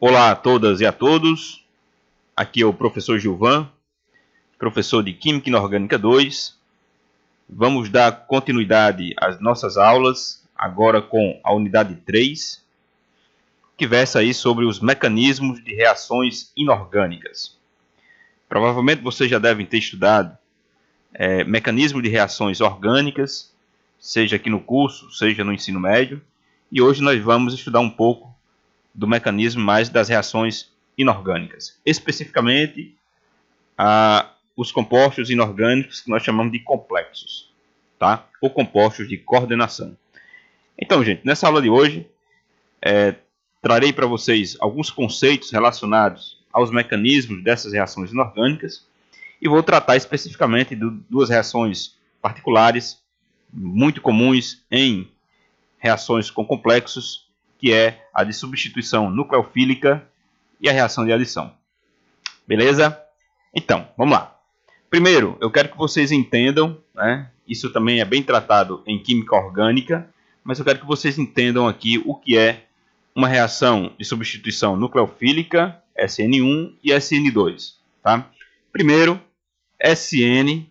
Olá a todas e a todos, aqui é o professor Gilvan, professor de Química Inorgânica 2. Vamos dar continuidade às nossas aulas, agora com a unidade 3, que versa aí sobre os mecanismos de reações inorgânicas. Provavelmente vocês já devem ter estudado mecanismos de reações orgânicas, seja aqui no curso, seja no ensino médio, e hoje nós vamos estudar um pouco do mecanismo mais das reações inorgânicas, especificamente os compostos inorgânicos que nós chamamos de complexos, tá? Ou compostos de coordenação. Então, gente, nessa aula de hoje trarei para vocês alguns conceitos relacionados aos mecanismos dessas reações inorgânicas e vou tratar especificamente de duas reações particulares muito comuns em reações com complexos, que é a de substituição nucleofílica e a reação de adição. Beleza? Então, vamos lá. Primeiro, eu quero que vocês entendam, isso também é bem tratado em química orgânica, mas eu quero que vocês entendam aqui o que é uma reação de substituição nucleofílica, SN1 e SN2. Tá? Primeiro, SN,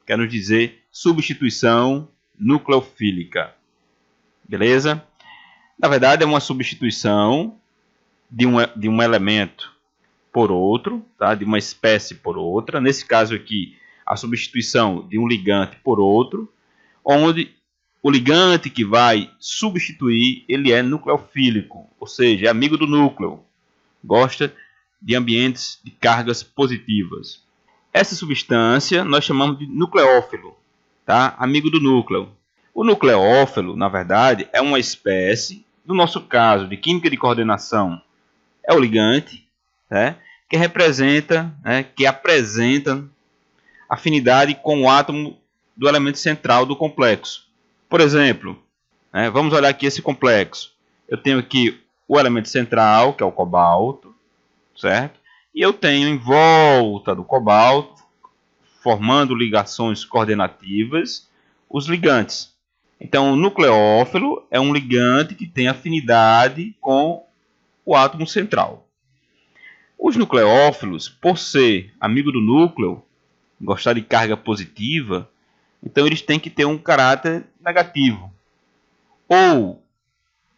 quero dizer substituição nucleofílica. Beleza? Na verdade, é uma substituição de um elemento por outro, tá? De uma espécie por outra. Nesse caso aqui, a substituição de um ligante por outro, onde o ligante que vai substituir, ele é nucleofílico, ou seja, é amigo do núcleo, gosta de ambientes de cargas positivas. Essa substância nós chamamos de nucleófilo, tá? Amigo do núcleo. O nucleófilo, na verdade, é uma espécie, no nosso caso de química de coordenação, é o ligante, que representa, que apresenta afinidade com o átomo do elemento central do complexo. Por exemplo, vamos olhar aqui esse complexo. Eu tenho aqui o elemento central, que é o cobalto, certo? E eu tenho em volta do cobalto, formando ligações coordenativas, os ligantes. Então, o nucleófilo é um ligante que tem afinidade com o átomo central. Os nucleófilos, por ser amigo do núcleo, gostar de carga positiva, então eles têm que ter um caráter negativo. Ou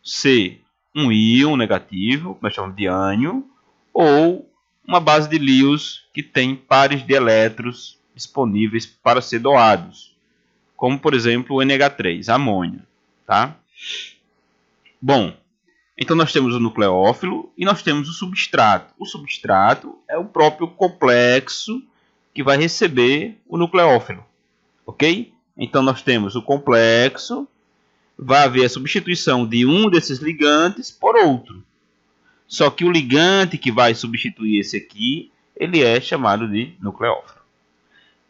ser um íon negativo, que nós chamamos de ânion, ou uma base de Lewis que tem pares de elétrons disponíveis para ser doados, como, por exemplo, o NH3, amônia. Tá? Bom, então nós temos o nucleófilo e nós temos o substrato. O substrato é o próprio complexo que vai receber o nucleófilo. Ok? Então nós temos o complexo, vai haver a substituição de um desses ligantes por outro. Só que o ligante que vai substituir esse aqui, ele é chamado de nucleófilo.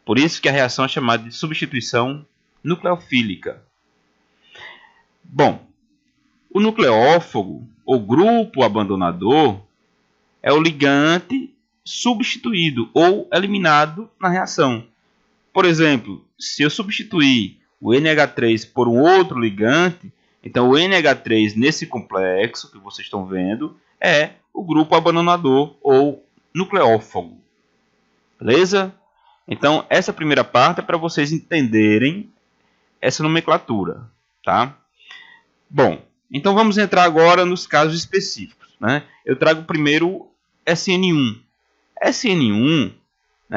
Por isso que a reação é chamada de substituição nucleofílica. Bom, o nucleófago, ou grupo abandonador, é o ligante substituído ou eliminado na reação. Por exemplo, se eu substituir o NH3 por um outro ligante, então o NH3 nesse complexo que vocês estão vendo é o grupo abandonador ou nucleófago. Beleza? Então, essa primeira parte é para vocês entenderem essa nomenclatura, tá? Bom, então vamos entrar agora nos casos específicos, Eu trago primeiro SN1. SN1,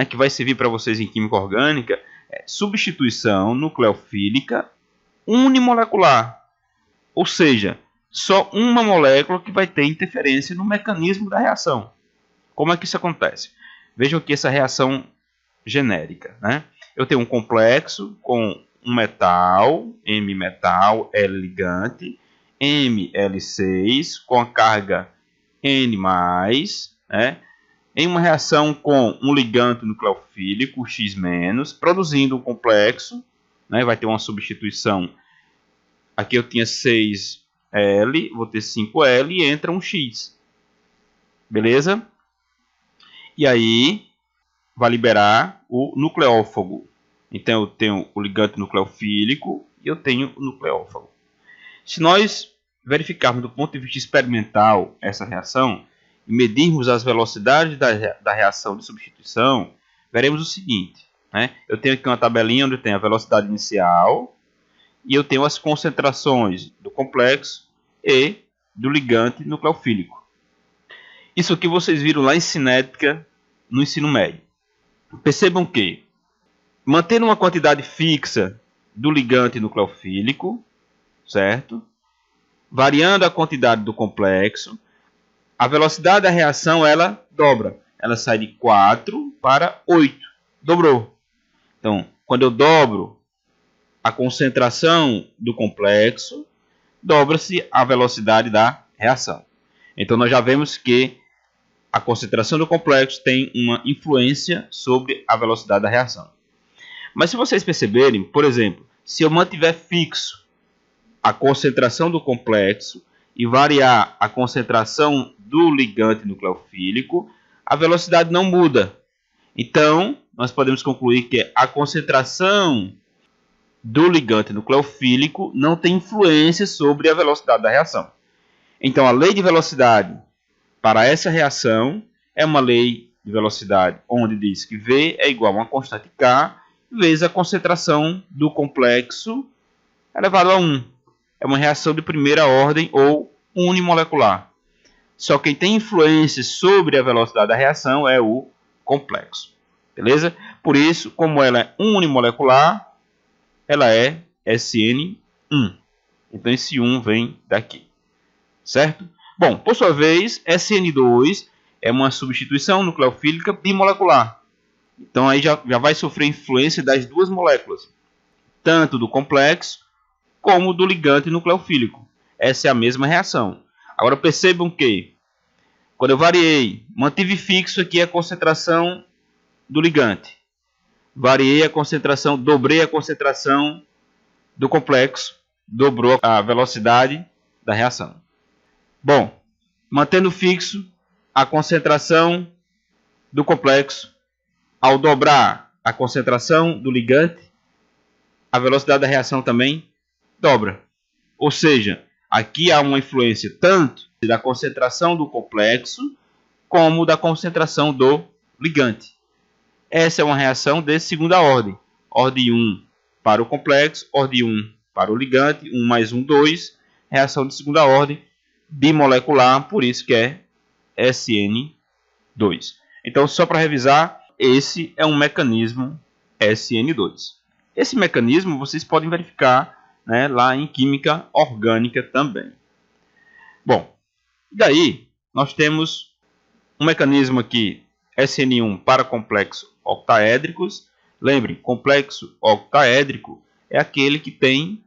que vai servir para vocês em química orgânica, é substituição nucleofílica unimolecular. Ou seja, só uma molécula que vai ter interferência no mecanismo da reação. Como é que isso acontece? Vejam aqui essa reação genérica. Eu tenho um complexo com um metal, M-metal, L-ligante, ML6 com a carga N+, em uma reação com um ligante nucleofílico, X-, produzindo um complexo, vai ter uma substituição. Aqui eu tinha 6L, vou ter 5L e entra um X. Beleza? E aí vai liberar o nucleófago. Então eu tenho o ligante nucleofílico e eu tenho o nucleófago. Se nós verificarmos do ponto de vista experimental essa reação, e medirmos as velocidades da reação de substituição, veremos o seguinte, né? Eu tenho aqui uma tabelinha onde eu tenho a velocidade inicial e eu tenho as concentrações do complexo e do ligante nucleofílico. Isso aqui vocês viram lá em cinética no ensino médio. Percebam que, mantendo uma quantidade fixa do ligante nucleofílico, certo? Variando a quantidade do complexo, a velocidade da reação ela dobra. Ela sai de 4 para 8. Dobrou. Então, quando eu dobro a concentração do complexo, dobra-se a velocidade da reação. Então, nós já vemos que a concentração do complexo tem uma influência sobre a velocidade da reação. Mas se vocês perceberem, por exemplo, se eu mantiver fixo a concentração do complexo e variar a concentração do ligante nucleofílico, a velocidade não muda. Então, nós podemos concluir que a concentração do ligante nucleofílico não tem influência sobre a velocidade da reação. Então, a lei de velocidade para essa reação é uma lei de velocidade onde diz que V é igual a uma constante K vezes a concentração do complexo elevado a 1. É uma reação de primeira ordem ou unimolecular. Só quem tem influência sobre a velocidade da reação é o complexo. Beleza? Por isso, como ela é unimolecular, ela é SN1. Então esse 1 vem daqui. Certo? Bom, por sua vez, SN2 é uma substituição nucleofílica bimolecular. Então aí já vai sofrer influência das duas moléculas, tanto do complexo como do ligante nucleofílico. Essa é a mesma reação. Agora percebam que, quando eu variei, mantive fixo aqui a concentração do ligante. Variei a concentração, dobrei a concentração do complexo, dobrou a velocidade da reação. Bom, mantendo fixo a concentração do complexo, ao dobrar a concentração do ligante, a velocidade da reação também dobra. Ou seja, aqui há uma influência tanto da concentração do complexo como da concentração do ligante. Essa é uma reação de segunda ordem. Ordem 1 para o complexo, ordem 1 para o ligante, 1 mais 1, 2. Reação de segunda ordem, bimolecular, por isso que é SN2. Então, só para revisar, esse é um mecanismo SN2. Esse mecanismo vocês podem verificar, né, lá em química orgânica também. Bom, daí nós temos um mecanismo aqui, SN1 para complexo octaédricos. Lembre, complexo octaédrico é aquele que tem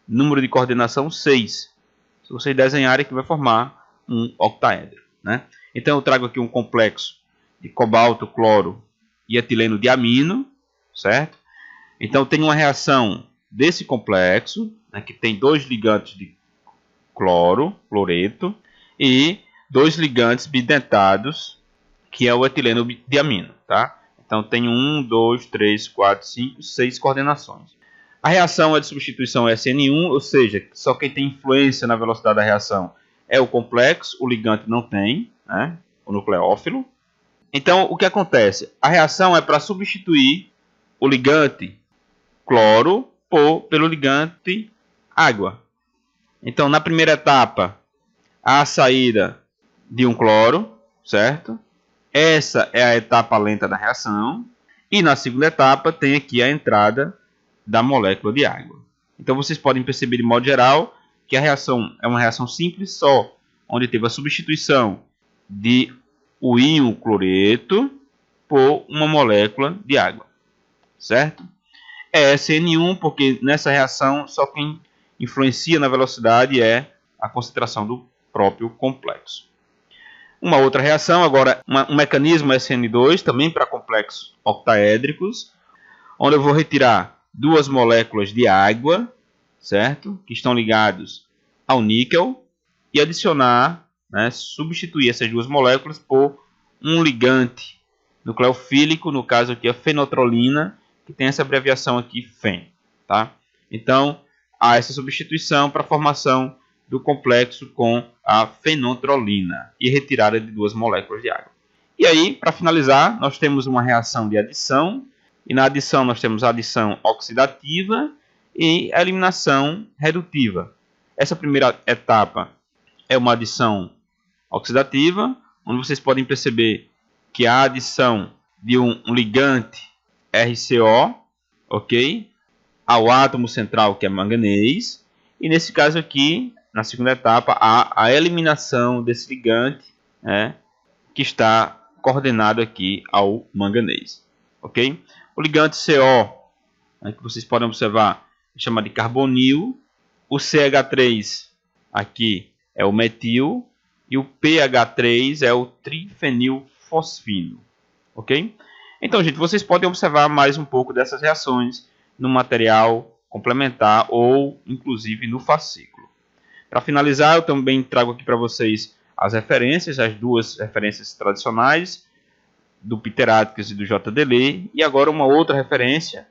número de coordenação 6. Se vocês desenharem, que vai formar um octaédrico, né? Então eu trago aqui um complexo de cobalto, cloro e etileno diamino, certo? Então tem uma reação desse complexo, né, que tem dois ligantes de cloreto, e dois ligantes bidentados, que é o etileno diamino, tá? Então tem 1, 2, 3, 4, 5, 6 coordenações. A reação é de substituição SN1, ou seja, só quem tem influência na velocidade da reação é o complexo, o ligante não tem, né? O nucleófilo. Então, o que acontece? A reação é para substituir o ligante cloro pelo ligante água. Então, na primeira etapa, há a saída de um cloro, certo? Essa é a etapa lenta da reação. E na segunda etapa, tem aqui a entrada da molécula de água. Então, vocês podem perceber, de modo geral, que a reação é uma reação simples só, onde teve a substituição de o íon cloreto por uma molécula de água, certo? É SN1 porque nessa reação só quem influencia na velocidade é a concentração do próprio complexo. Uma outra reação, agora um mecanismo SN2, também para complexos octaédricos, onde eu vou retirar duas moléculas de água, certo? Que estão ligados ao níquel, e adicionar, né, substituir essas duas moléculas por um ligante nucleofílico, no caso aqui a fenotrolina, que tem essa abreviação aqui FEN, tá? Então, há essa substituição para a formação do complexo com a fenantrolina e retirada de 2 moléculas de água. E aí, para finalizar, nós temos uma reação de adição, e na adição nós temos a adição oxidativa e a eliminação redutiva. Essa primeira etapa é uma adição oxidativa, onde vocês podem perceber que a adição de um ligante RCO, ok, ao átomo central, que é manganês, e nesse caso aqui, na segunda etapa, há a eliminação desse ligante, que está coordenado aqui ao manganês, ok? O ligante CO, que vocês podem observar, é chamado de carbonil. O CH3 aqui é o metil e o PH3 é o trifenilfosfino, ok? Então, gente, vocês podem observar mais um pouco dessas reações no material complementar ou, inclusive, no fascículo. Para finalizar, eu também trago aqui para vocês as referências, as 2 referências tradicionais, do Peter Atkins e do J. Delay, e agora uma outra referência,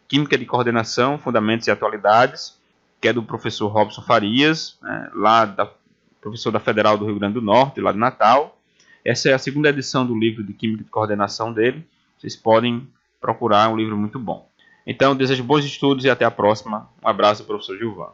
Química de Coordenação, Fundamentos e Atualidades, que é do professor Robson Farias, professor da Federal do Rio Grande do Norte, lá de Natal. Essa é a segunda edição do livro de Química de Coordenação dele. Vocês podem procurar, é um livro muito bom. Então, desejo bons estudos e até a próxima. Um abraço, professor Gilvan.